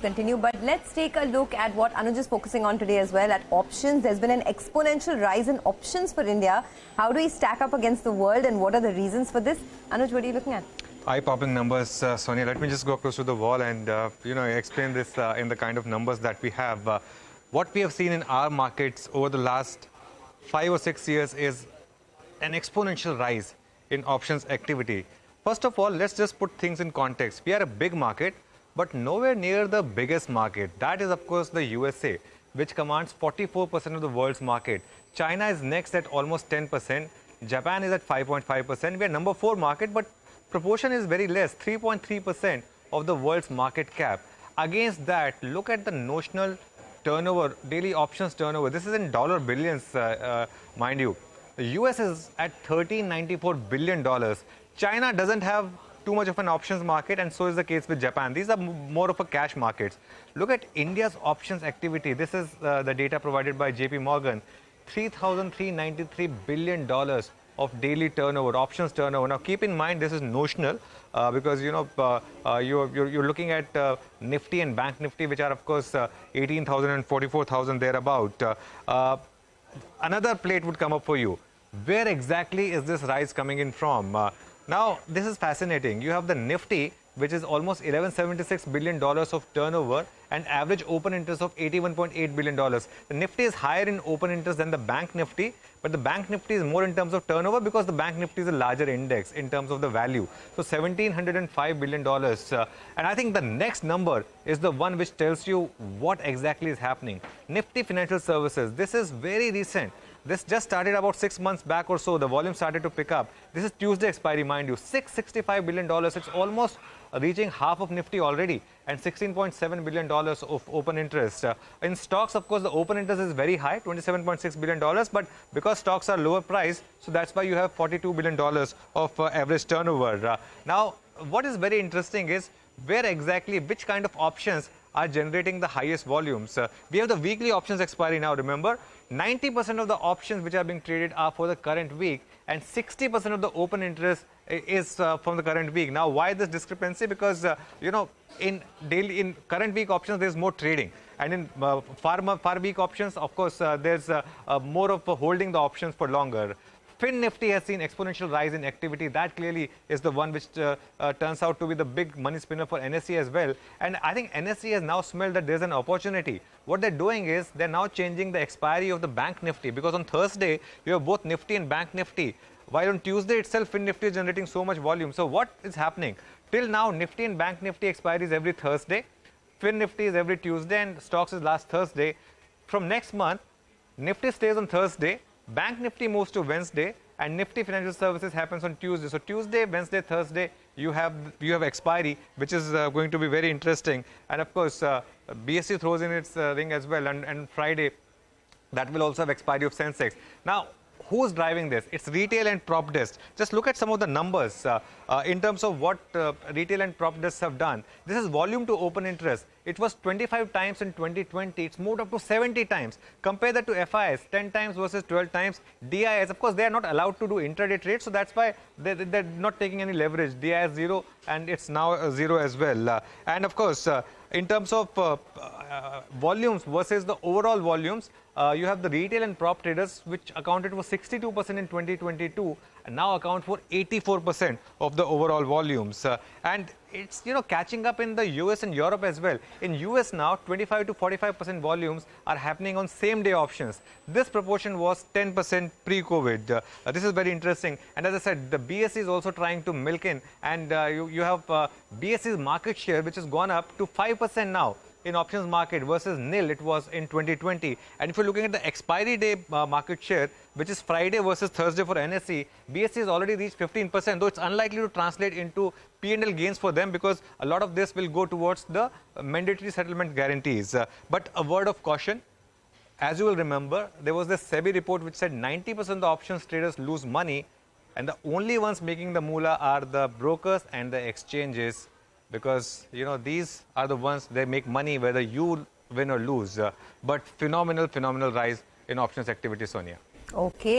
Continue, but let's take a look at what Anuj is focusing on today as well, at options. There's been an exponential rise in options for India. How do we stack up against the world and what are the reasons for this? Anuj, what are you looking at? Eye-popping numbers, Sonia. Let me just go close to the wall and explain this in the kind of numbers that we have. What we have seen in our markets over the last 5 or 6 years is an exponential rise in options activity. First of all, let's just put things in context. We are a big market, but nowhere near the biggest market. That is, of course, the USA, which commands 44% of the world's market. China is next at almost 10%. Japan is at 5.5%. We are number 4 market, but proportion is very less, 3.3% of the world's market cap. Against that, look at the notional turnover, daily options turnover. This is in dollar billions, mind you. The US is at $1394 billion. China doesn't have too much of an options market, and so is the case with Japan. These are more of a cash markets. Look at India's options activity. This is the data provided by JP Morgan. $3,393 billion of daily turnover, options turnover. Now, keep in mind this is notional because you're looking at Nifty and Bank Nifty, which are of course 18,000 and 44,000 thereabout. Another plate would come up for you. Where exactly is this rise coming in from? Now, this is fascinating. You have the Nifty, which is almost $1176 billion of turnover and average open interest of $81.8 billion. The Nifty is higher in open interest than the Bank Nifty, but the Bank Nifty is more in terms of turnover because the Bank Nifty is a larger index in terms of the value. So $1,705 billion. And I think the next number is the one which tells you what exactly is happening. Nifty Financial Services. This is very recent. This just started about 6 months back or so. The volume started to pick up. This is Tuesday expiry, mind you. $665 billion. It's almost reaching half of Nifty already, and $16.7 billion of open interest. In stocks, of course, the open interest is very high, $27.6 billion. But because stocks are lower priced, so that's why you have $42 billion of average turnover. Now, what is very interesting is where exactly, which kind of options are generating the highest volumes. We have the weekly options expiry now, remember. 90% of the options which are being traded are for the current week, and 60% of the open interest is from the current week. Now, why this discrepancy? Because, in current week options, there's more trading. And in far week options, of course, there's more of holding the options for longer. Fin Nifty has seen exponential rise in activity. That clearly is the one which turns out to be the big money spinner for NSE as well. And I think NSE has now smelled that there's an opportunity. What they're doing is they're now changing the expiry of the Bank Nifty, because on Thursday, you have both Nifty and Bank Nifty, while on Tuesday itself, Fin Nifty is generating so much volume. So what is happening? Till now, Nifty and Bank Nifty expiry is every Thursday, Fin Nifty is every Tuesday, and stocks is last Thursday. From next month, Nifty stays on Thursday, Bank Nifty moves to Wednesday, and Nifty Financial Services happens on Tuesday. So Tuesday, Wednesday, Thursday, you have expiry, which is going to be very interesting. And of course, BSE throws in its ring as well. And Friday, that will also have expiry of Sensex. Now, who's driving this? It's retail and prop desks. Just look at some of the numbers in terms of what retail and prop desks have done. This is volume to open interest. It was 25 times in 2020. It's moved up to 70 times. Compare that to FIS, 10 times versus 12 times. DIS, of course, they are not allowed to do intraday trade, so that's why they're not taking any leverage. DIS 0, and it's now 0 as well. And of course, in terms of volumes versus the overall volumes, you have the retail and prop traders, which accounted for 62% in 2022, and now account for 84% of the overall volumes. And it's catching up in the US and Europe as well. In US now, 25 to 45% volumes are happening on same-day options. This proportion was 10% pre-COVID. This is very interesting. And as I said, the BSE is also trying to milk in, and you have BSE's market share, which has gone up to 5% now in options market versus nil it was in 2020. And if you're looking at the expiry day market share, which is Friday versus Thursday for NSE, BSE has already reached 15%, though it's unlikely to translate into P&L gains for them because a lot of this will go towards the mandatory settlement guarantees. But a word of caution, as you will remember, there was this SEBI report which said 90% of the options traders lose money, and the only ones making the moolah are the brokers and the exchanges, because these are the ones they make money whether you win or lose. But phenomenal rise in options activity, Sonia. Okay.